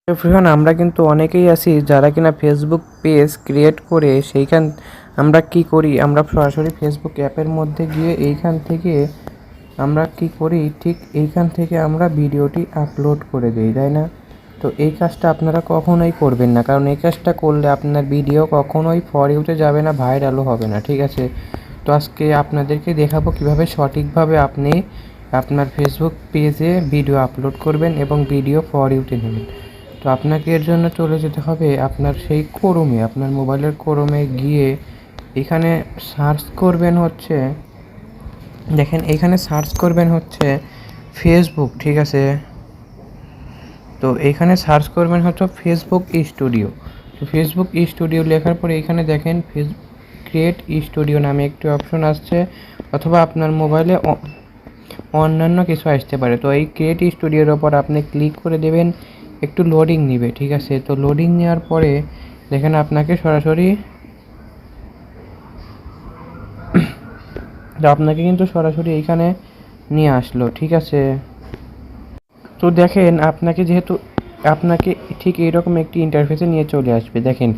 Everyone, আমরা কিন্তু অনেকেই আছি যারা কিনা ফেসবুক পেজ ক্রিয়েট করে সেইখান আমরা কি করি, আমরা সরাসরি ফেসবুক অ্যাপের মধ্যে গিয়ে এইখান থেকে আমরা কি করি, ঠিক এইখান থেকে আমরা ভিডিওটি আপলোড করে দিই, তাই না? তো এই কাজটা আপনারা কখনোই করবেন না, কারণ এই কাজটা করলে আপনার ভিডিও কখনোই ফর ইউতে যাবে না, ভাইরালও হবে না, ঠিক আছে? তো আজকে আপনাদেরকে দেখাবো কিভাবে সঠিকভাবে আপনি আপনার ফেসবুক পেজে ভিডিও আপলোড করবেন এবং ভিডিও ফর ইউতে নেবেন। তো আপনাকে এর জন্য চলে যেতে হবে আপনার সেই ক্রোমে, আপনার মোবাইলের ক্রোমে গিয়ে এখানে সার্চ করবেন হচ্ছে, দেখেন এখানে সার্চ করবেন হচ্ছে ফেসবুক, ঠিক আছে? তো এইখানে সার্চ করবেন হচ্ছে ফেসবুক স্টুডিও। তো ফেসবুক স্টুডিও লেখার পরে এখানে দেখেন ক্রিয়েট স্টুডিও নামে একটি অপশন আসছে, অথবা আপনার মোবাইলে অন্যান্য কিছু আসতে পারে। তো এই ক্রিয়েট স্টুডিওর ওপর আপনি ক্লিক করে দেবেন, একটু লোডিং নেবে, ঠিক আছে? তো লোডিং নেওয়ার পরে দেখেন আপনাকে কিন্তু সরাসরি এইখানে নিয়ে আসলো, ঠিক আছে? তো দেখেন আপনাকে ঠিক এইরকম একটি ইন্টারফেসে নিয়ে চলে আসবে। দেখেন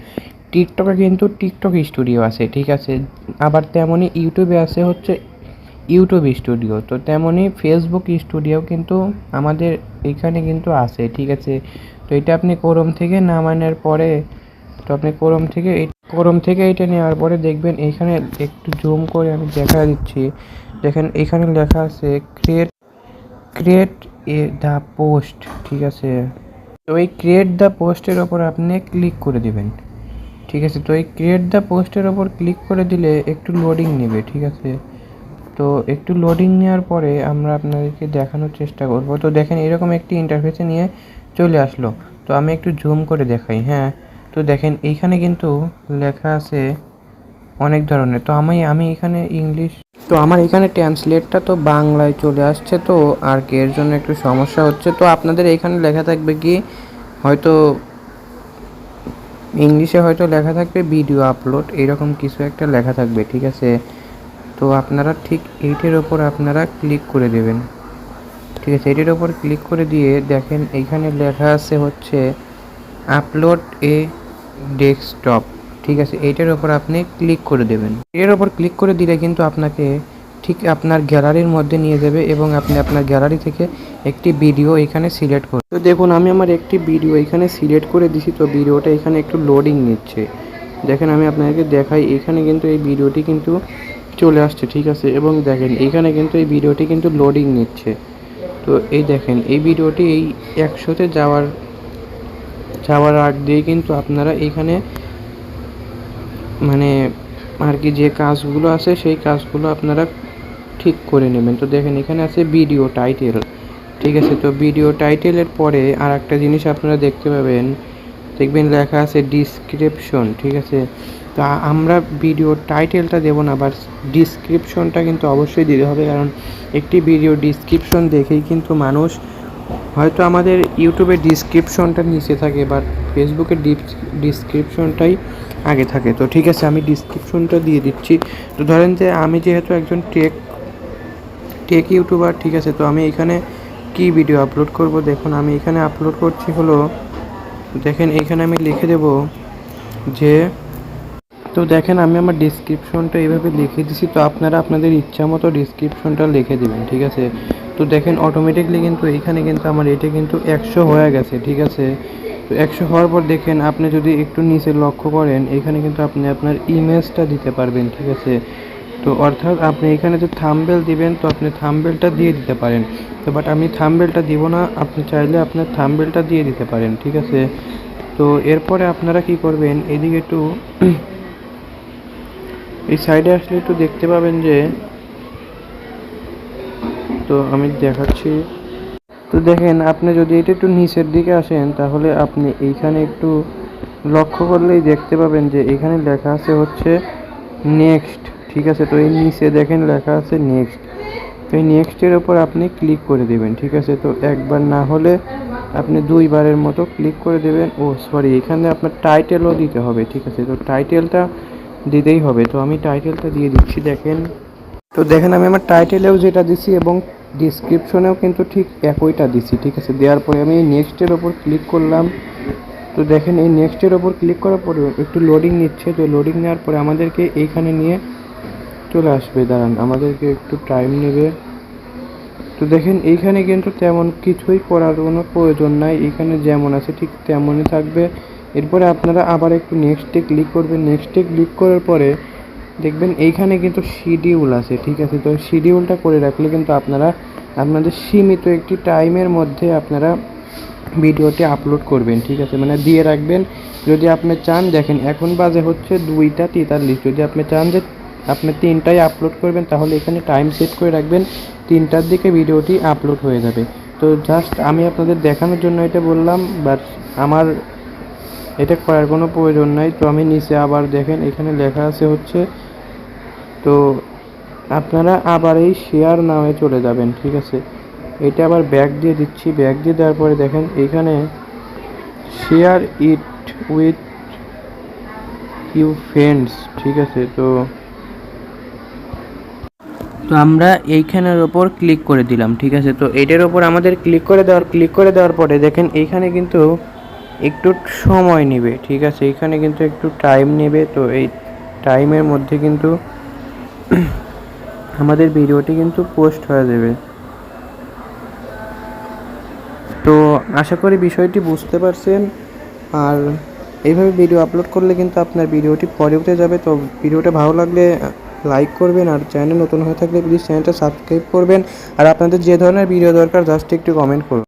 টিকটকে কিন্তু টিকটক স্টুডিও আছে, ঠিক আছে? আবার তেমনই ইউটিউবে আছে হচ্ছে ইউটিউব স্টুডিও। তো তেমনই ফেসবুক স্টুডিও কিন্তু আমাদের এখানে কিন্তু আছে, ঠিক আছে? তো এটা আপনি ক্রোম থেকে নামানোর পরে, তো আপনি ক্রোম থেকে এটা নেওয়ার পরে দেখবেন এইখানে একটু জুম করে আমি দেখা দিচ্ছি। দেখেন এখানে লেখা আছে ক্রিয়েট দ্য পোস্ট, ঠিক আছে? তো এই ক্রিয়েট দ্য পোস্টের ওপর আপনি ক্লিক করে দিবেন, ঠিক আছে? তো এই ক্রিয়েট দ্য পোস্টের ওপর ক্লিক করে দিলে একটু লোডিং নেবে, ঠিক আছে? তো একটু লোডিং নেওয়ার পরে আমরা আপনাদেরকে দেখানোর চেষ্টা করব। তো দেখেন এরকম একটি ইন্টারফেসে নিয়ে চলে আসলো। তো আমি একটু জুম করে দেখাই, হ্যাঁ। তো দেখেন এইখানে কিন্তু লেখা আছে অনেক ধরনের। তো আমি এখানে ইংলিশ, তো আমার এখানে ট্রান্সলেটটা তো বাংলায় চলে আসছে, তো আর কি এর জন্য একটু সমস্যা হচ্ছে। তো আপনাদের এখানে লেখা থাকবে কি, হয়তো ইংলিশে হয়তো লেখা থাকবে ভিডিও আপলোড, এরকম কিছু একটা লেখা থাকবে, ঠিক আছে? তো আপনারা ঠিক এইটার ওপর আপনারা ক্লিক করে দেবেন, ঠিক আছে? এটির ওপর ক্লিক করে দিয়ে দেখেন এইখানে লেখা আছে হচ্ছে আপলোড এ ডেস্কটপ, ঠিক আছে? এইটার ওপর আপনি ক্লিক করে দেবেন। এর ওপর ক্লিক করে দিলে কিন্তু আপনাকে ঠিক আপনার গ্যালারির মধ্যে নিয়ে যাবে এবং আপনি আপনার গ্যালারি থেকে একটি ভিডিও এখানে সিলেক্ট করুন। তো দেখুন আমি আমার একটি ভিডিও এখানে সিলেক্ট করে দিছি। তো ভিডিওটা এখানে একটু লোডিং নিচ্ছে। দেখেন আমি আপনাদেরকে দেখাই, এখানে কিন্তু এই ভিডিওটি কিন্তু চলে আসছে, ঠিক আছে? এবং দেখেন এখানে কিন্তু এই ভিডিওটি কিন্তু লোডিং নিচ্ছে। তো এই দেখেন এই ভিডিওটি এই 100-তে যাওয়ার আগ দিয়ে কিন্তু আপনারা এখানে মানে আর কি যে কাজগুলো আছে সেই কাজগুলো আপনারা ঠিক করে নেবেন। তো দেখেন এখানে আছে ভিডিও টাইটেল, ঠিক আছে? তো ভিডিও টাইটেলের পরে আর একটা জিনিস আপনারা দেখবেন লেখা আছে ডিসক্রিপশন, ঠিক আছে? তা আমরা ভিডিও টাইটেলটা দেবো না, বাট ডিসক্রিপশনটা কিন্তু অবশ্যই দিতে হবে, কারণ একটি ভিডিও ডিসক্রিপশন দেখেই কিন্তু মানুষ, হয়তো আমাদের ইউটিউবের ডিসক্রিপশনটা নিচে থাকে, বাট ফেসবুকের ডিসক্রিপশনটাই আগে থাকে। তো ঠিক আছে, আমি ডিসক্রিপশনটা দিয়ে দিচ্ছি। তো ধরেন যে আমি যেহেতু একজন টেক ইউটিউবার, ঠিক আছে? তো আমি এখানে কি ভিডিও আপলোড করব, দেখুন আমি এখানে আপলোড করছি হলো, দেখেন এখানে আমি লিখে দেব যে, তো দেখেন আমি আমার ডিসক্রিপশনটা এইভাবে লিখে দিছি। তো আপনারা আপনাদের ইচ্ছা মতো ডিসক্রিপশনটা লিখে দেবেন, ঠিক আছে? তো দেখেন অটোমেটিকলি কিন্তু এইখানে কিন্তু আমার এটা কিন্তু 100 হয়ে গেছে, ঠিক আছে? তো 100 হওয়ার পর দেখেন আপনি যদি একটু নিচে লক্ষ্য করেন, এখানে কিন্তু আপনি আপনার ইমেজটা দিতে পারবেন, ঠিক আছে? তো অর্থাৎ আপনি এখানে যে থাম্বনেল দিবেন, তো আপনি থাম্বনেলটা দিয়ে দিতে পারেন। তো বাট আমি থাম্বনেলটা দিব না, আপনি চাইলে আপনার থাম্বনেলটা দিয়ে দিতে পারেন, ঠিক আছে? তো এরপরে আপনারা কি করবেন, এদিকে একটু এই সাইডে আসলে একটু দেখতে পাবেন যে, তো আমি দেখাচ্ছি। তো দেখেন আপনি যদি এটা একটু নিচের দিকে আসেন, তাহলে আপনি এইখানে একটু লক্ষ্য করলেই দেখতে পাবেন যে এখানে লেখা আছে হচ্ছে নেক্সট, ঠিক আছে? তো এই নিচে দেখেন লেখা আছে নেক্সট। তো এই নেক্সটের ওপর আপনি ক্লিক করে দেবেন, ঠিক আছে? তো একবার না হলে আপনি 2বারের মতো ক্লিক করে দেবেন। ও সরি, এখানে আপনার টাইটেলও দিতে হবে, ঠিক আছে? তো টাইটেলটা দিতেই হবে। তো আমি টাইটেলটা দিয়ে দিচ্ছি, দেখেন। তো দেখেন আমি আমার টাইটেলেও যেটা দিচ্ছি এবং ডিসক্রিপশনেও কিন্তু ঠিক একইটা দিছি, ঠিক আছে। দেওয়ার পরে আমি এই নেক্সটের ওপর ক্লিক করলাম। তো দেখেন এই নেক্সটের ওপর ক্লিক করার পরে একটু লোডিং নিচ্ছে। তো লোডিং নেওয়ার পরে আমাদেরকে এইখানে নিয়ে চলে আসবে, দাঁড়ান আমাদেরকে একটু টাইম নেবে। তো দেখেন এইখানে কিন্তু তেমন কিছুই করার কোনো প্রয়োজন নাই, এখানে যেমন আছে ঠিক তেমনই থাকবে। এরপরে আপনারা আবার একটু নেক্সটে ক্লিক করবেন। নেক্সটে ক্লিক করার পরে দেখবেন এইখানে কিন্তু শিডিউল আছে, ঠিক আছে। তো শিডিউলটা করে রাখলে কিন্তু আপনারা আপনাদের সীমিত একটি টাইমের মধ্যে আপনারা ভিডিওটি আপলোড করবেন, ঠিক আছে, মানে দিয়ে রাখবেন। যদি আপনি চান, দেখেন এখন বাজে হচ্ছে 2:43, যদি আপনি চান যে আপনি 3টায় আপলোড করবেন তাহলে এখানে টাইম সেট করে রাখবেন, 3টার দিকে ভিডিওটি আপলোড হয়ে যাবে। তো জাস্ট আমি আপনাদের দেখানোর জন্য এটা বললাম, বাট আমার এটা করার কোনো প্রয়োজন নাই। তো আমি নিচে আবার দেখেন এখানে লেখা আছে হচ্ছে, তো আপনারা আবার এই শেয়ার নামে চলে যাবেন, ঠিক আছে। এটা আবার ব্যাক দিয়ে দিচ্ছি। ব্যাক দিয়ে দেওয়ার পরে দেখেন এইখানে share it with you friends, ঠিক আছে। তো আমরা এইখানের ওপর ক্লিক করে দিলাম, ঠিক আছে। তো এটার ওপর আমাদের ক্লিক করে দেওয়ার পরে দেখেন এইখানে কিন্তু একটু সময় নেবে, ঠিক আছে, এইখানে কিন্তু একটু টাইম নেবে। তো এই টাইমের মধ্যে কিন্তু আমাদের ভিডিওটি কিন্তু পোস্ট হয়ে যাবে। তো আশা করি বিষয়টি বুঝতে পারছেন। আর এইভাবে ভিডিও আপলোড করলে কিন্তু আপনার ভিডিওটি পরে উঠে যাবে। তো ভিডিওটা ভালো লাগলে লাইক করবেন, আর চ্যানেল নতুন হয়ে থাকলে প্লিজ চ্যানেলটা সাবস্ক্রাইব করবেন। আর আপনাদের যে ধরনের ভিডিও দরকার জাস্ট একটু কমেন্ট করুন।